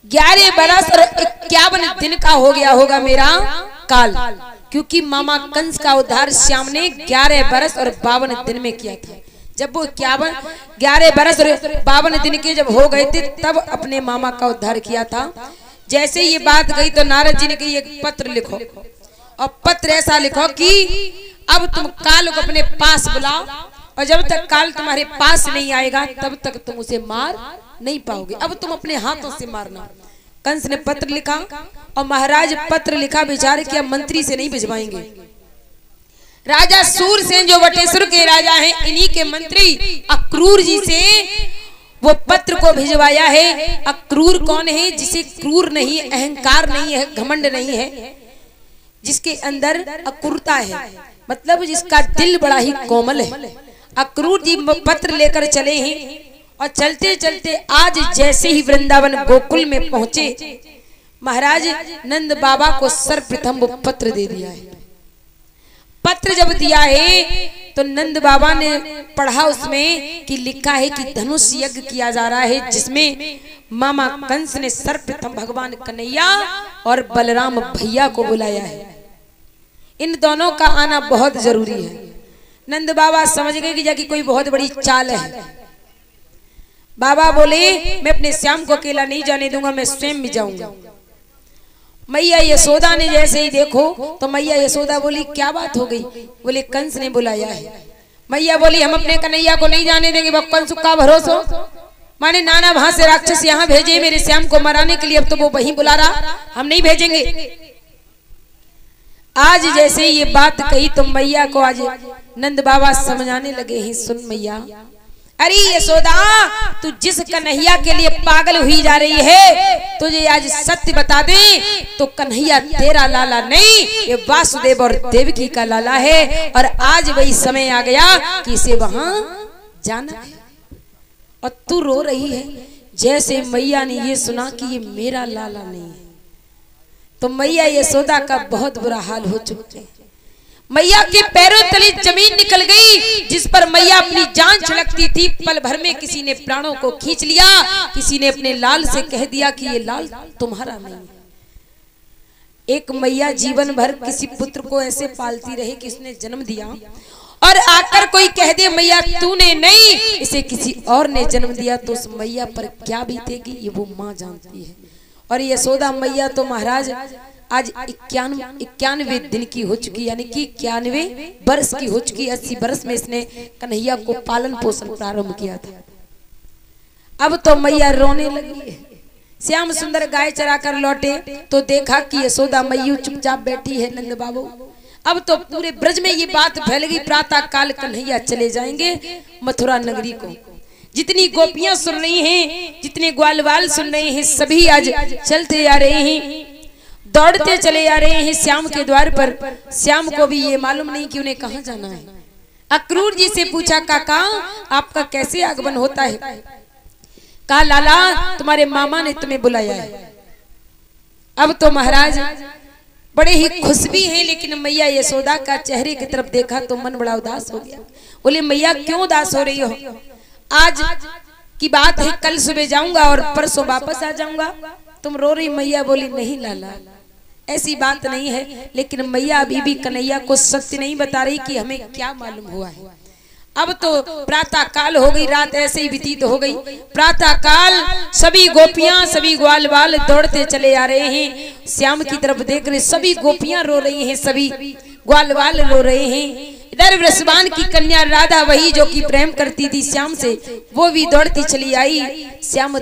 11 बरस और 51 दिन का हो गया होगा मेरा काल, क्योंकि मामा कंस का उद्धार श्याम ने 11 बरस और 52 दिन में किया था। जब वो 11 बरस और 52 दिन के जब हो गए थे तब अपने मामा का उद्धार किया था। जैसे ये बात गई तो नारद जी ने कही एक पत्र लिखो, और पत्र ऐसा लिखो कि अब तुम काल को अपने पास बुलाओ, और जब तक काल तुम्हारे पास नहीं आएगा तब तक तुम उसे मार नहीं पाओगे, अब तुम अपने हाथों से मारना। कंस ने पत्र लिखा, और महाराज पत्र लिखा, विचार किया मंत्री से नहीं भिजवाएंगे। राजा सूरसेन जो वटेश्वर के राजा हैं, इन्हीं के मंत्री अक्रूर जी से वो पत्र को भिजवाया है। अक्रूर कौन है? जिसे क्रूर नहीं, अहंकार नहीं है, घमंड नहीं है, जिसके अंदर अक्रूरता है, मतलब जिसका दिल बड़ा ही कोमल है। अक्रूर जी पत्र लेकर चले हैं, और चलते चलते आज जैसे ही वृंदावन गोकुल में पहुंचे, महाराज नंद बाबा को सर्वप्रथम वो पत्र दे दिया है। पत्र जब दिया है तो नंद बाबा ने पढ़ा उसमें कि लिखा है कि धनुष यज्ञ किया जा रहा है, जिसमें मामा कंस ने सर्वप्रथम भगवान कन्हैया और बलराम भैया को बुलाया है। इन दोनों का आना बहुत जरूरी है। नंद बाबा समझ गए कि जाके कोई बहुत बड़ी चाल है। बाबा बोले मैं अपने श्याम को अकेला नहीं जाने दूंगा, मैं स्वयं भी जाऊंगा। मैया यशोदा ने जैसे ही देखो तो मैया यशोदा बोली क्या बात हो गई? बोले कंस ने बुलाया है। मैया बोली हम अपने कन्हैया को नहीं जाने देंगे, कंस का भरोसा, माने नाना वहां से राक्षस यहाँ भेजे मेरे श्याम को मराने के लिए, अब तो वो वहीं बुला रहा, हम नहीं भेजेंगे। आज जैसे ये बात कही तो मैया को आज नंद बाबा समझाने लगे हैं, सुन मैया, अरे यशोदा तू जिस कन्हैया के लिए पागल हुई जा रही है, तुझे आज सत्य बता दे तो कन्हैया तेरा लाला नहीं, ये वासुदेव और देवकी का लाला है, और आज वही समय आ गया कि इसे वहां जाना है। और तू रो रही है। जैसे मैया ने ये सुना कि ये मेरा लाला नहीं है तो मैया यशोदा का बहुत बुरा हाल हो चुका है। मैया के पैरों तले जमीन निकल गई, जिस पर मैया अपनी जान छिड़कती थी, पल भर में किसी ने प्राणों को खींच लिया। किसी ने अपने लाल से कह दिया कि ये लाल तुम्हारा नहीं है। एक मैया जीवन भर किसी पुत्र को ऐसे पालती रही कि उसने जन्म दिया, और आकर कोई कह दे मैया तूने नहीं, इसे किसी और ने जन्म दिया, तो उस मैया पर क्या बीतेगी ये वो माँ जानती है। और यशोदा मैया तो महाराज आज 91 दिन की हो चुकी, यानी कि 91 वर्ष की हो चुकी। 80 वर्ष में इसने कन्हैया को पालन पोषण प्रारंभ किया था। अब तो मैया रोने लगी है। श्याम सुंदर गाय चरा कर लौटे तो देखा कि यशोदा मैयू चुपचाप बैठी है। नंद बाबू अब तो पूरे ब्रज में ये बात फैल गई, प्रातः काल कन्हैया चले जाएंगे मथुरा नगरी को। जितनी गोपियां सुन रही हैं, जितने ग्वालवाल सुन रहे हैं, सभी आज चलते आ रहे हैं, दौड़ते चले आ रहे हैं श्याम के द्वार पर। श्याम को भी ये मालूम नहीं कि उन्हें कहाँ जाना है। अक्रूर जी से पूछा काका आपका कैसे आगमन होता है? कहा लाला तुम्हारे मामा ने तुम्हें बुलाया है। अब तो महाराज बड़े ही खुश भी हैं, लेकिन मैया यशोदा का चेहरे की तरफ देखा तो मन बड़ा उदास हो गया। बोले मैया क्यों उदास हो रही हो? आज की बात है, कल सुबह जाऊंगा और परसों वापस आ जाऊंगा। तुम रो रही? मैया बोली नहीं लाला ऐसी बात नहीं है, लेकिन मैया अभी भी कन्हैया को सत्य नहीं बता रही कि हमें क्या मालूम हुआ है। अब तो प्रातः काल हो गई, रात ऐसे ही व्यतीत हो गई। प्रातः काल सभी गोपियां सभी ग्वालवाल दौड़ते चले आ रहे हैं श्याम की तरफ देख रहे। सभी गोपियां रो रही हैं, सभी ग्वालवाल रो रहे हैं। इधर वृषभान की कन्या राधा, वही जो कि प्रेम करती थी श्याम से, वो भी दौड़ती चली आई। श्याम